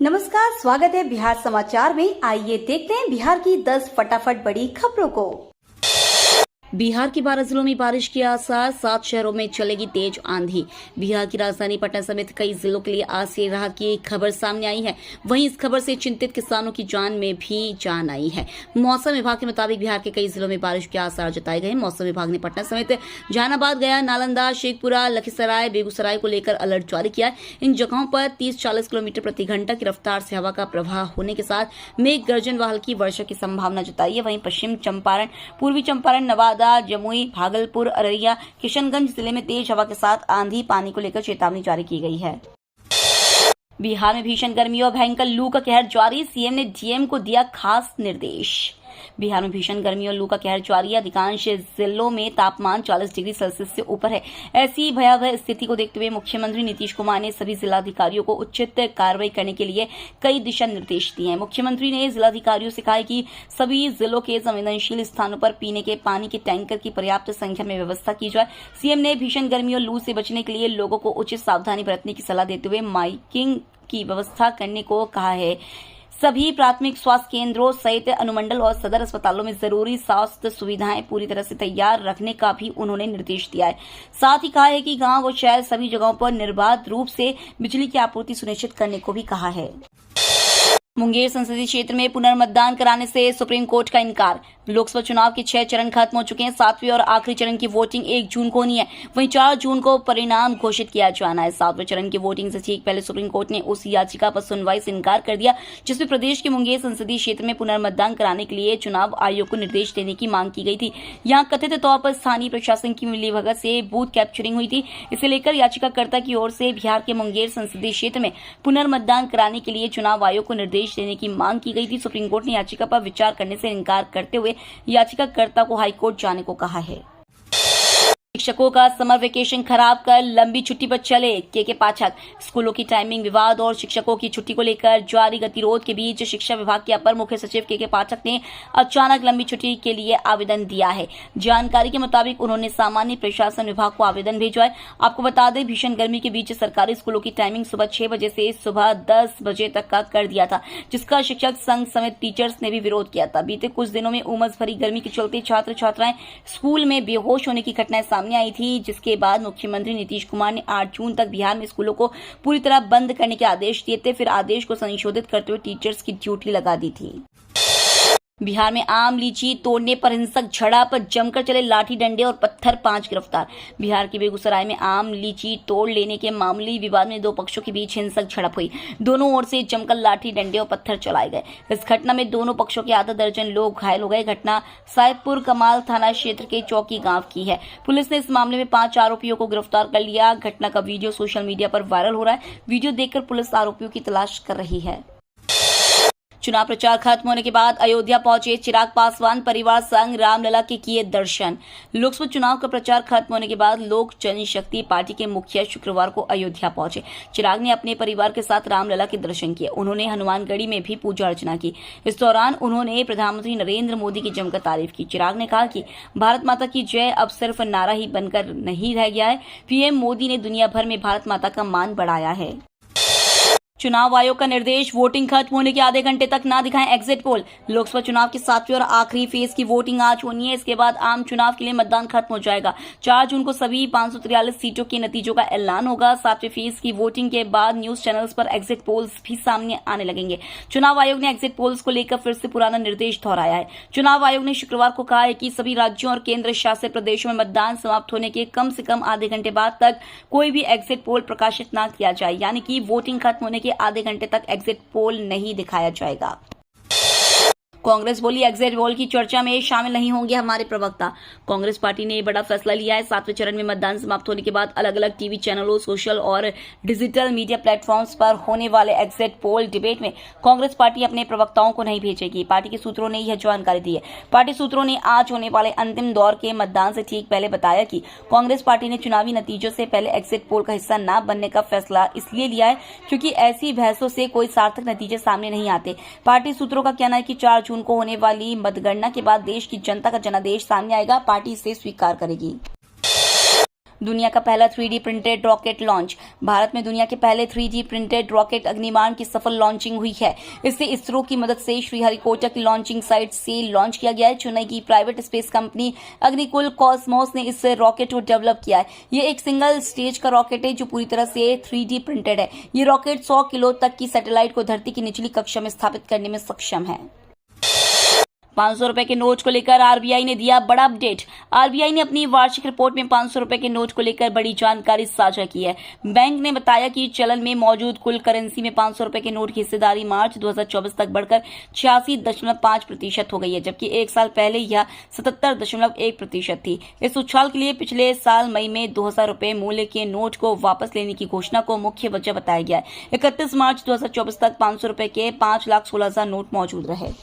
नमस्कार, स्वागत है बिहार समाचार में। आइए देखते हैं बिहार की 10 फटाफट बड़ी खबरों को। बिहार के 12 जिलों में बारिश के आसार, 7 शहरों में चलेगी तेज आंधी। बिहार की राजधानी पटना समेत कई जिलों के लिए आज से राहत की खबर सामने आई है। वहीं इस खबर से चिंतित किसानों की जान में भी जान आई है। मौसम विभाग के मुताबिक बिहार के कई जिलों में बारिश के आसार जताए गए। मौसम विभाग ने पटना समेत जहानाबाद, गया, नालंदा, शेखपुरा, लखीसराय, बेगूसराय को लेकर अलर्ट जारी किया है। इन जगहों पर 30-40 किलोमीटर प्रति घंटा की रफ्तार से हवा का प्रवाह होने के साथ मेघ गर्जन व हल्की वर्षा की संभावना जताई है। वहीं पश्चिम चंपारण, पूर्वी चंपारण, नवादा, जमुई, भागलपुर, अररिया, किशनगंज जिले में तेज हवा के साथ आंधी पानी को लेकर चेतावनी जारी की गई है। बिहार में भीषण गर्मी और भयंकर लू का कहर जारी। सीएम ने डीएम को दिया खास निर्देश। बिहार में भीषण गर्मी और लू का कहर जारी है। अधिकांश जिलों में तापमान 40 डिग्री सेल्सियस से ऊपर है। ऐसी भयावह स्थिति को देखते हुए मुख्यमंत्री नीतीश कुमार ने सभी जिलाधिकारियों को उचित कार्रवाई करने के लिए कई दिशा निर्देश दिए हैं। मुख्यमंत्री ने जिलाधिकारियों से कहा है कि सभी जिलों के संवेदनशील स्थानों पर पीने के पानी के टैंकर की पर्याप्त संख्या में व्यवस्था की जाए। सीएम ने भीषण गर्मी और लू से बचने के लिए लोगों को उचित सावधानी बरतने की सलाह देते हुए माइकिंग की व्यवस्था करने को कहा है। सभी प्राथमिक स्वास्थ्य केंद्रों सहित अनुमंडल और सदर अस्पतालों में जरूरी स्वास्थ्य सुविधाएं पूरी तरह से तैयार रखने का भी उन्होंने निर्देश दिया है। साथ ही कहा है कि गांव व शहर सभी जगहों पर निर्बाध रूप से बिजली की आपूर्ति सुनिश्चित करने को भी कहा है। मुंगेर संसदीय क्षेत्र में पुनर्मतदान कराने से सुप्रीम कोर्ट का इनकार। लोकसभा चुनाव के 6 चरण खत्म हो चुके हैं। 7वें और आखिरी चरण की वोटिंग 1 जून को होनी है। वहीं 4 जून को परिणाम घोषित किया जाना है। 7वें चरण की वोटिंग से ठीक पहले सुप्रीम कोर्ट ने उस याचिका पर सुनवाई से इनकार कर दिया जिसमें प्रदेश के मुंगेर संसदीय क्षेत्र में पुनर्मतदान कराने के लिए चुनाव आयोग को निर्देश देने की मांग की गई थी। यहाँ कथित तौर पर स्थानीय प्रशासन की मिलीभगत से बूथ कैप्चरिंग हुई थी। इसे लेकर याचिकाकर्ता की ओर से बिहार के मुंगेर संसदीय क्षेत्र में पुनर्मतदान कराने के लिए चुनाव आयोग को निर्देश देने की मांग की गई थी। सुप्रीम कोर्ट ने याचिका पर विचार करने से इनकार करते हुए याचिकाकर्ता को हाईकोर्ट जाने को कहा है। शिक्षकों का समर वेकेशन खराब कर लंबी छुट्टी पर चले के पाठक। स्कूलों की टाइमिंग विवाद और शिक्षकों की छुट्टी को लेकर जारी गतिरोध के बीच शिक्षा विभाग के अपर मुख्य सचिव के पाठक ने अचानक लंबी छुट्टी के लिए आवेदन दिया है। जानकारी के मुताबिक उन्होंने सामान्य प्रशासन विभाग को आवेदन भेजा है। आपको बता दें, भीषण गर्मी के बीच सरकारी स्कूलों की टाइमिंग सुबह 6 बजे से सुबह 10 बजे तक का कर दिया था, जिसका शिक्षक संघ समेत टीचर्स ने भी विरोध किया था। बीते कुछ दिनों में उमस भरी गर्मी के चलते छात्र छात्राएं स्कूल में बेहोश होने की घटनाएं सामने आई थी, जिसके बाद मुख्यमंत्री नीतीश कुमार ने 8 जून तक बिहार में स्कूलों को पूरी तरह बंद करने के आदेश दिए थे। फिर आदेश को संशोधित करते हुए टीचर्स की ड्यूटी लगा दी थी। बिहार में आम लीची तोड़ने पर हिंसक झड़प, जमकर चले लाठी डंडे और पत्थर, 5 गिरफ्तार। बिहार के बेगूसराय में आम लीची तोड़ लेने के मामूली विवाद में 2 पक्षों के बीच हिंसक झड़प हुई। दोनों ओर से जमकर लाठी डंडे और पत्थर चलाए गए। इस घटना में दोनों पक्षों के आधा दर्जन लोग घायल हो गए। घटना साहेबपुर कमाल थाना क्षेत्र के चौकी गांव की है। पुलिस ने इस मामले में 5 आरोपियों को गिरफ्तार कर लिया। घटना का वीडियो सोशल मीडिया पर वायरल हो रहा है। वीडियो देखकर पुलिस आरोपियों की तलाश कर रही है। चुनाव प्रचार खत्म होने के बाद अयोध्या पहुंचे चिराग पासवान परिवार संग रामलला के किए दर्शन। लोकसभा चुनाव का प्रचार खत्म होने के बाद लोक जनशक्ति पार्टी के मुखिया शुक्रवार को अयोध्या पहुंचे। चिराग ने अपने परिवार के साथ रामलला के दर्शन किए। उन्होंने हनुमानगढ़ी में भी पूजा अर्चना की। इस दौरान उन्होंने प्रधानमंत्री नरेंद्र मोदी की जमकर तारीफ की। चिराग ने कहा कि भारत माता की जय अब सिर्फ नारा ही बनकर नहीं रह गया है। पीएम मोदी ने दुनिया भर में भारत माता का मान बढ़ाया है। चुनाव आयोग का निर्देश, वोटिंग खत्म होने के आधे घंटे तक ना दिखाएं एग्जिट पोल। लोकसभा चुनाव की 7वीं और आखिरी फेज की वोटिंग आज होनी है। इसके बाद आम चुनाव के लिए मतदान खत्म हो जाएगा। 4 जून को सभी 543 सीटों के नतीजों का ऐलान होगा। 7वें फेज की वोटिंग के बाद न्यूज चैनल्स पर एग्जिट पोल्स भी सामने आने लगेंगे। चुनाव आयोग ने एग्जिट पोल्स को लेकर फिर से पुराना निर्देश दोहराया है। चुनाव आयोग ने शुक्रवार को कहा है कि सभी राज्यों और केंद्र शासित प्रदेशों में मतदान समाप्त होने के कम से कम आधे घंटे बाद तक कोई भी एग्जिट पोल प्रकाशित न किया जाए, यानी कि वोटिंग खत्म होने के आधे घंटे तक एग्जिट पोल नहीं दिखाया जाएगा। कांग्रेस बोली, एग्जिट पोल की चर्चा में शामिल नहीं होंगे हमारे प्रवक्ता। कांग्रेस पार्टी ने बड़ा फैसला लिया है। 7वें चरण में मतदान समाप्त होने के बाद अलग अलग टीवी चैनलों, सोशल और डिजिटल मीडिया प्लेटफॉर्म्स पर होने वाले एग्जिट पोल डिबेट में कांग्रेस पार्टी अपने प्रवक्ताओं को नहीं भेजेगी। पार्टी के सूत्रों ने यह जानकारी दी है। पार्टी सूत्रों ने आज होने वाले अंतिम दौर के मतदान से ठीक पहले बताया कि कांग्रेस पार्टी ने चुनावी नतीजों से पहले एग्जिट पोल का हिस्सा न बनने का फैसला इसलिए लिया है क्योंकि ऐसी बहसों से कोई सार्थक नतीजे सामने नहीं आते। पार्टी सूत्रों का कहना है कि 4 जून को होने वाली मतगणना के बाद देश की जनता का जनादेश सामने आएगा। पार्टी इसे स्वीकार करेगी। दुनिया का पहला 3D printed rocket launch. Bharat में दुनिया के पहले 3D प्रिंटेड रॉकेट अग्निबाण की सफल लॉन्चिंग हुई है। इसे इसरो की मदद से श्रीहरिकोटा की लॉन्चिंग साइट से लॉन्च किया गया है। चेन्नई की private space company Agnikul Cosmos ने इस रॉकेट को डेवलप किया है। ये एक सिंगल स्टेज का रॉकेट है जो पूरी तरह से 3D प्रिंटेड है। ये रॉकेट 100 किलो तक की सैटेलाइट को धरती की निचली कक्षा में स्थापित करने में सक्षम है। 500 रुपए के नोट को लेकर आरबीआई ने दिया बड़ा अपडेट। आरबीआई ने अपनी वार्षिक रिपोर्ट में 500 रुपए के नोट को लेकर बड़ी जानकारी साझा की है। बैंक ने बताया कि चलन में मौजूद कुल करेंसी में 500 रुपए के नोट की हिस्सेदारी मार्च 2024 तक बढ़कर 86.5% हो गई है, जबकि एक साल पहले यह 77.1% थी। इस उछाल के लिए पिछले साल मई में 2000 रुपए मूल्य के नोट को वापस लेने की घोषणा को मुख्य वजह बताया गया है। 31 मार्च 2024 तक 500 रुपए के 5,16,000 नोट मौजूद रहे।